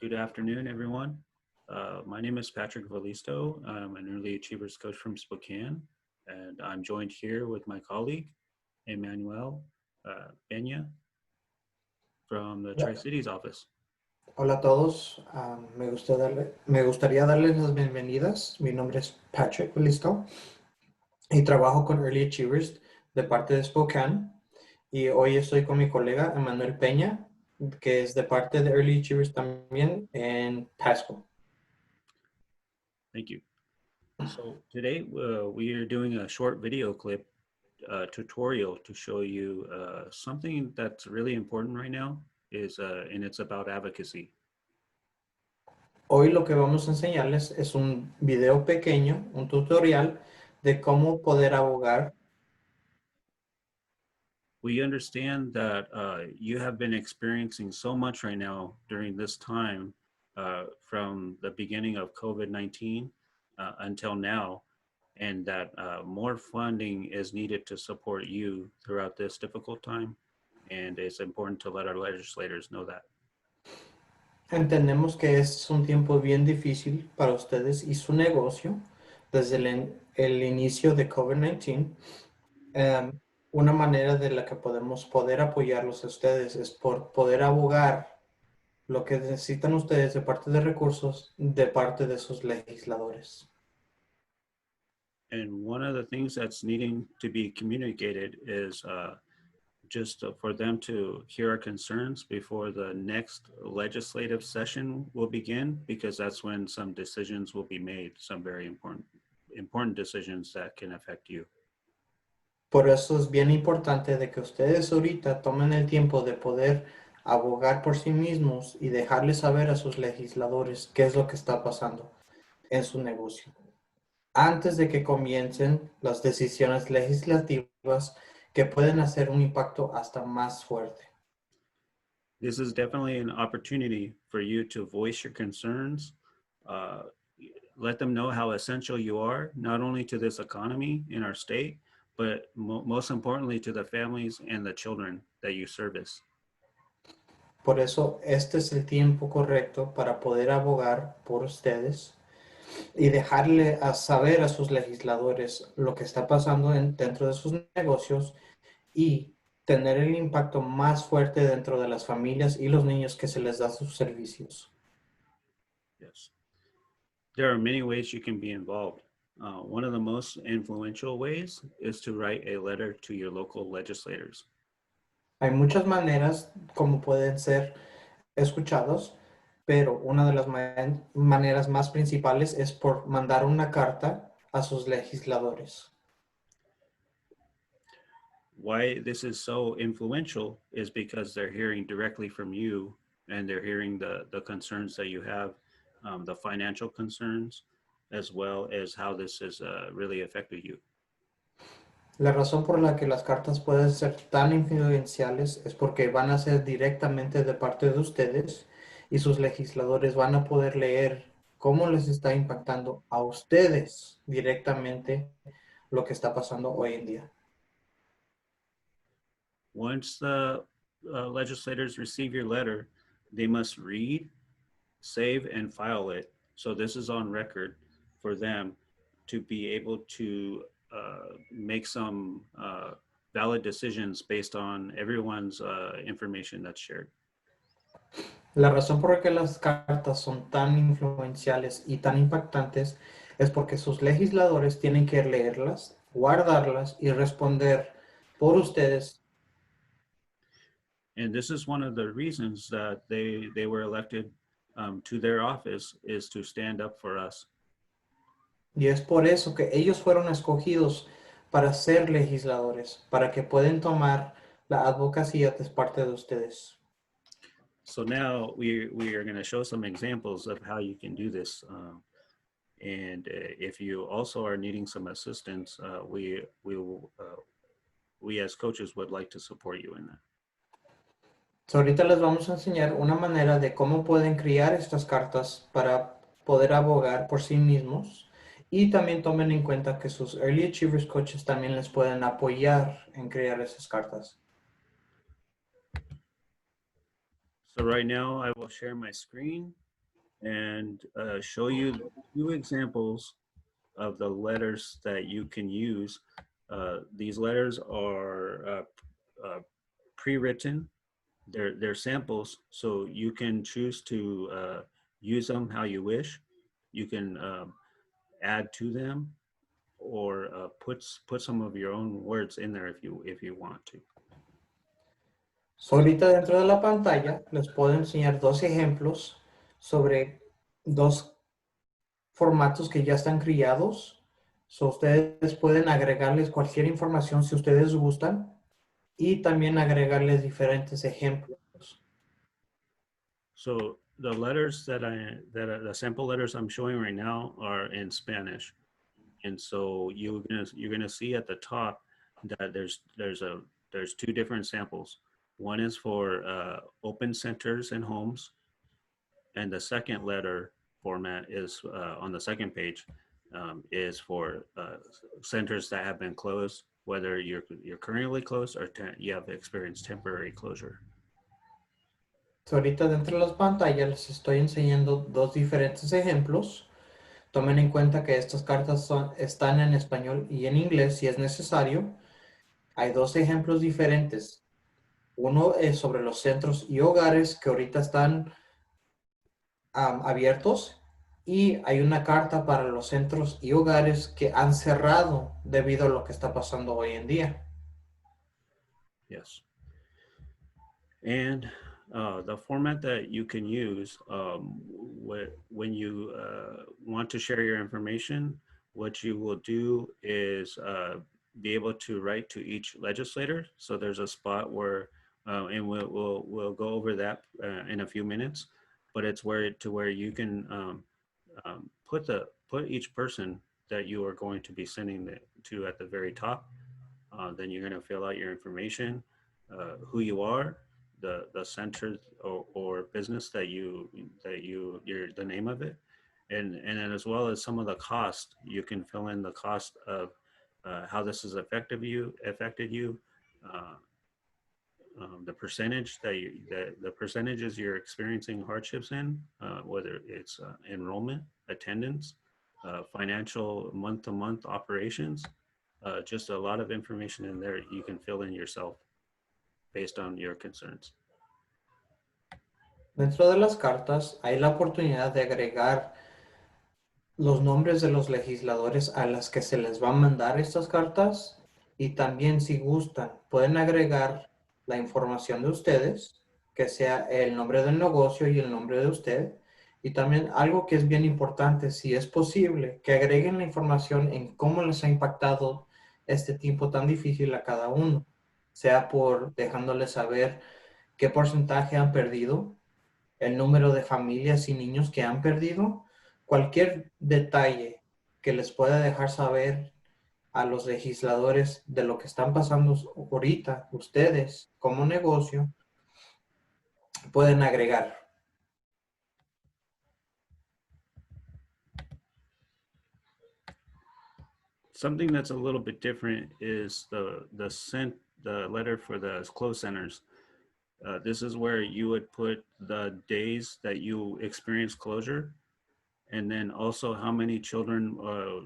Good afternoon, everyone. My name is Patrick Valisto. I'm an Early Achievers coach from Spokane, and I'm joined here with my colleague, Emanuel Peña from the Tri-Cities office. Hola a todos, me gustaría darles las bienvenidas. Mi nombre es Patrick Valisto y trabajo con Early Achievers de parte de Spokane. Y hoy estoy con mi colega Emanuel Peña, que es de parte de Early Achievers también en Pasco. Thank you. So today we are doing a short video clip tutorial to show you something that's really important right now and it's about advocacy. Hoy lo que vamos a enseñarles es un video pequeño, un tutorial de cómo poder abogar. We understand that you have been experiencing so much right now during this time from the beginning of COVID-19 until now, and that more funding is needed to support you throughout this difficult time. And it's important to let our legislators know that. Entendemos que es un tiempo bien difícil para ustedes y su negocio desde el inicio de COVID-19. Una manera de la que podemos poder apoyarlos a ustedes es por poder abogar lo que necesitan ustedes de parte de recursos de parte de sus legisladores. And one of the things that's needing to be communicated is just for them to hear our concerns before the next legislative session will begin, because that's when some decisions will be made, some very important decisions that can affect you. Por eso es bien importante de que ustedes ahorita tomen el tiempo de poder abogar por sí mismos y dejarles saber a sus legisladores qué es lo que está pasando en su negocio, antes de que comiencen las decisiones legislativas que pueden hacer un impacto hasta más fuerte. This is definitely an opportunity for you to voice your concerns, let them know how essential you are, not only to this economy in our state, but most importantly to the families and the children that you service. Por eso este es el tiempo correcto para poder abogar por ustedes y dejarle a saber a sus legisladores lo que está pasando dentro de sus negocios y tener el impacto más fuerte dentro de las familias y los niños que se les da sus servicios. Yes. There are many ways you can be involved. One of the most influential ways is to write a letter to your local legislators. Hay muchas maneras como pueden ser escuchados, pero una de las maneras más principales es por mandar una carta a sus legisladores. Why this is so influential is because they're hearing directly from you, and they're hearing the concerns that you have, the financial concerns, as well as how this has really affected you. La razón por la que las cartas pueden ser tan influenciales es porque van a ser directamente de parte de ustedes y sus legisladores van a poder leer cómo les está impactando a ustedes directamente lo que está pasando hoy en día. Once the legislators receive your letter, they must read, save, and file it. So this is on record for them to be able to make some valid decisions based on everyone's information that's shared. La razón por la que las cartas son tan influenciales y tan impactantes es porque sus legisladores tienen que leerlas, guardarlas y responder por ustedes. And this is one of the reasons that they were elected to their office, is to stand up for us. Y es por eso que ellos fueron escogidos para ser legisladores, para que puedan tomar la advocacia de parte de ustedes. So now we are going to show some examples of how you can do this. And if you also are needing some assistance, we as coaches would like to support you in that. So ahorita les vamos a enseñar una manera de cómo pueden crear estas cartas para poder abogar por sí mismos. Y también tomen en cuenta que sus Early Achievers coaches también les pueden apoyar en crear esas cartas. So right now I will share my screen and show you 2 examples of the letters that you can use. These letters are pre-written. They're samples, so you can choose to use them how you wish. You can add to them or put some of your own words in there if you want to. So, ahorita dentro de la pantalla les puedo enseñar dos ejemplos sobre dos formatos que ya están criados. So, ustedes pueden agregarles cualquier información si ustedes gustan y también agregarles diferentes ejemplos. So the letters the sample letters I'm showing right now are in Spanish, and so you're gonna see at the top that there's 2 different samples. One is for open centers and homes, and the second letter format is on the second page, is for centers that have been closed, whether you're currently closed or you have experienced temporary closure. So, ahorita dentro de las pantallas les estoy enseñando dos diferentes ejemplos. Tomen en cuenta que estas cartas están en español y en inglés si es necesario. Hay dos ejemplos diferentes. Uno es sobre los centros y hogares que ahorita están abiertos, y hay una carta para los centros y hogares que han cerrado debido a lo que está pasando hoy en día. Yes. And the format that you can use when you want to share your information, what you will do is be able to write to each legislator. So there's a spot where, and we'll go over that in a few minutes, but it's where you can put each person that you are going to be sending to at the very top. Then you're going to fill out your information, who you are, the center or business that you're the name of it, and then as well as some of the cost. You can fill in the cost of how this has affected you, uh, the percentage the percentages you're experiencing hardships in, whether it's enrollment, attendance, financial month-to-month operations. Just a lot of information in there you can fill in yourself based on your concerns. Dentro de las cartas hay la oportunidad de agregar los nombres de los legisladores a las que se les va a mandar estas cartas, y también, si gustan, pueden agregar la información de ustedes, que sea el nombre del negocio y el nombre de usted. Y también algo que es bien importante, si es posible, que agreguen la información en cómo les ha impactado este tiempo tan difícil a cada uno, sea por dejándoles saber qué porcentaje han perdido, el número de familias y niños que han perdido, cualquier detalle que les pueda dejar saber a los legisladores de lo que están pasando ahorita, ustedes como negocio, pueden agregar. Something that's a little bit different is the letter for the closed centers. This is where you would put the days that you experienced closure, and then also how many children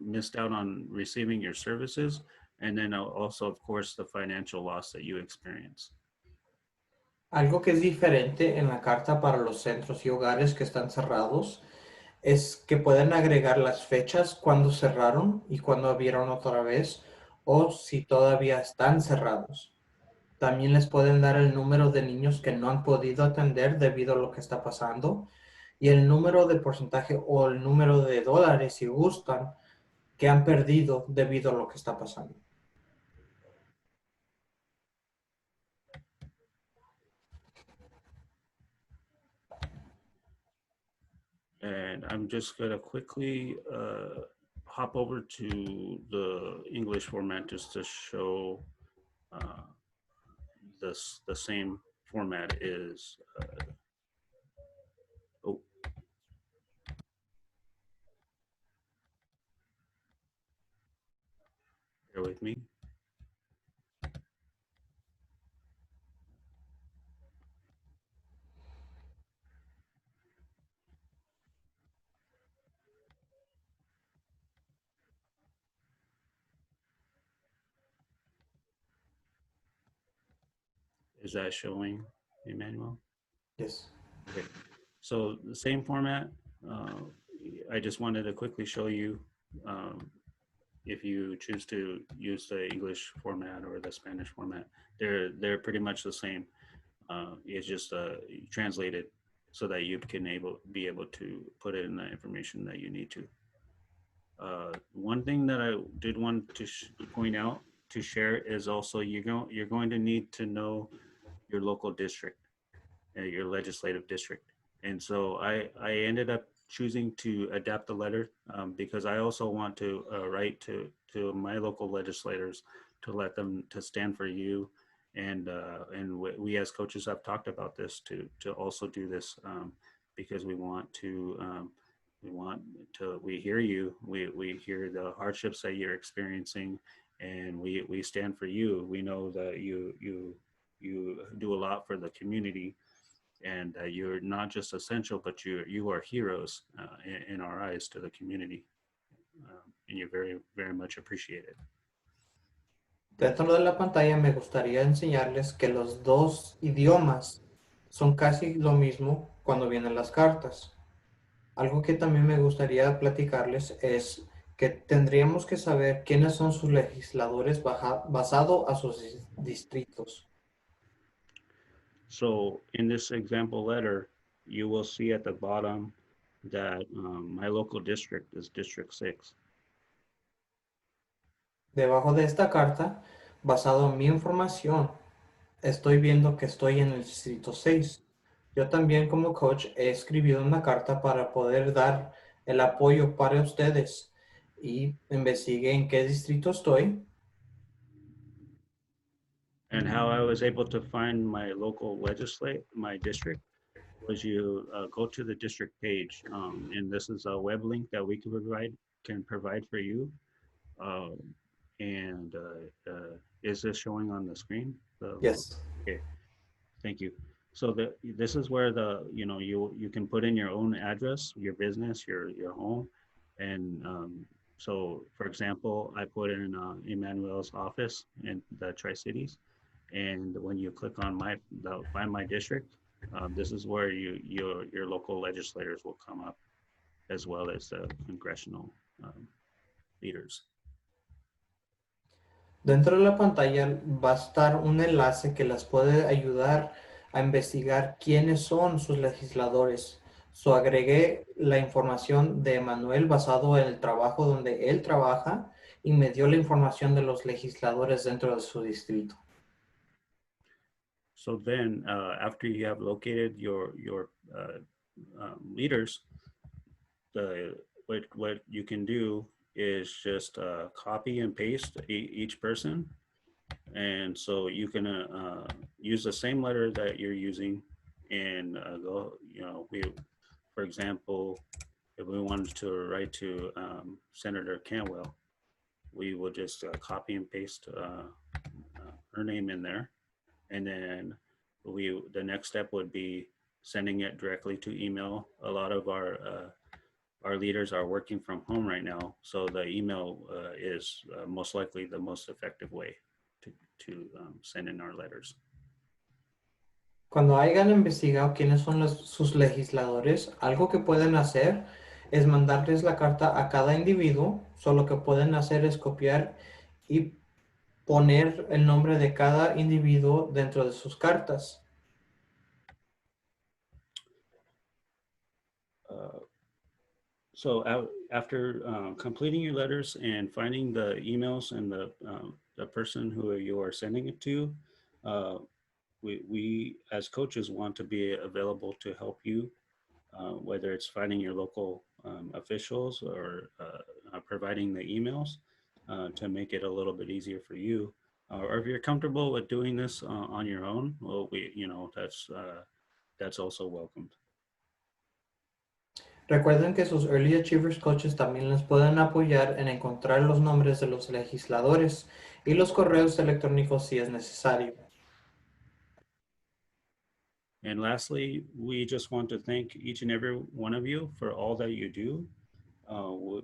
missed out on receiving your services, and then also, of course, the financial loss that you experienced. Algo que es diferente en la carta para los centros y hogares que están cerrados es que pueden agregar las fechas cuando cerraron y cuando abrieron otra vez, o si todavía están cerrados. También les pueden dar el número de niños que no han podido atender debido a lo que está pasando, y el número de porcentaje o el número de dólares, si gustan, que han perdido debido a lo que está pasando. And I'm just gonna quickly hop over to the English format just to show the same format is. Oh, bear with me. Is that showing, Emmanuel? Yes. Okay. So the same format. Uh, I just wanted to quickly show you um, if you choose to use the English format or the Spanish format, they're pretty much the same. It's just translated so that you can be able to put in the information that you need to. One thing that I did want to point out to share is also you're going to need to know your local district, your legislative district. And so I ended up choosing to adapt the letter because I also want to write to my local legislators to let them to stand for you. And we as coaches have talked about this to also do this because we want we hear you, we hear the hardships that you're experiencing, and we stand for you. We know that you do a lot for the community, and you're not just essential, but you are heroes in our eyes to the community, and you're very much appreciated. Dentro de la pantalla me gustaría enseñarles que los dos idiomas son casi lo mismo cuando vienen las cartas. Algo que también me gustaría platicarles es que tendríamos que saber quiénes son sus legisladores basado a sus distritos. So in this example letter, you will see at the bottom that my local district is District 6. Debajo de esta carta, basado en mi información, estoy viendo que estoy en el distrito 6. Yo también como coach he escrito una carta para poder dar el apoyo para ustedes y investigué en qué distrito estoy. And how I was able to find my local my district, was you go to the district page, and this is a web link that we can provide for you. Um, and is this showing on the screen? Yes. Okay, thank you. So this is where you can put in your own address, your business, your home, and so for example, I put in Emmanuel's office in the Tri Cities, and when you click on find my district, this is where your local legislators will come up, as well as the congressional leaders. Dentro de la pantalla va a estar un enlace que las puede ayudar a investigar quiénes son sus legisladores. So agregué la información de Manuel basado en el trabajo donde él trabaja y me dio la información de los legisladores dentro de su distrito. So then, after you have located your leaders, what you can do is just copy and paste each person, and so you can use the same letter that you're using, and go. For example, if we wanted to write to Senator Cantwell, we will just copy and paste her name in there, and then the next step would be sending it directly to email. A lot of our leaders are working from home right now, so the email is most likely the most effective way to send in our letters. Cuando hayan investigado quiénes son sus legisladores, algo que pueden hacer es mandarles la carta a cada individuo. Solo que pueden hacer es copiar y poner el nombre de cada individuo dentro de sus cartas. So after completing your letters and finding the emails and the person who you are sending it to, we as coaches want to be available to help you, whether it's finding your local officials or providing the emails to make it a little bit easier for you. Or if you're comfortable with doing this on your own, well, that's also welcomed. Recuerden que sus Early Achievers Coaches también les pueden apoyar en encontrar los nombres de los legisladores y los correos electrónicos si es necesario. And lastly, we just want to thank each and every one of you for all that you do.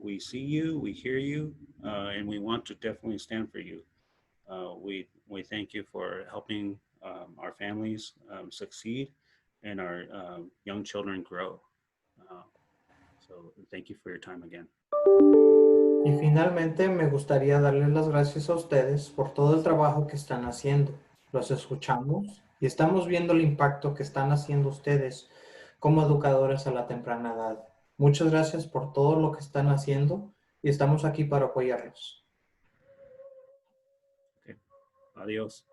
We see you, we hear you, and we want to definitely stand for you. We thank you for helping our families succeed and our young children grow. So thank you for your time again. Y finalmente me gustaría darles las gracias a ustedes por todo el trabajo que están haciendo. Los escuchamos y estamos viendo el impacto que están haciendo ustedes como educadores a la temprana edad. Muchas gracias por todo lo que están haciendo y estamos aquí para apoyarlos. Okay. Adiós.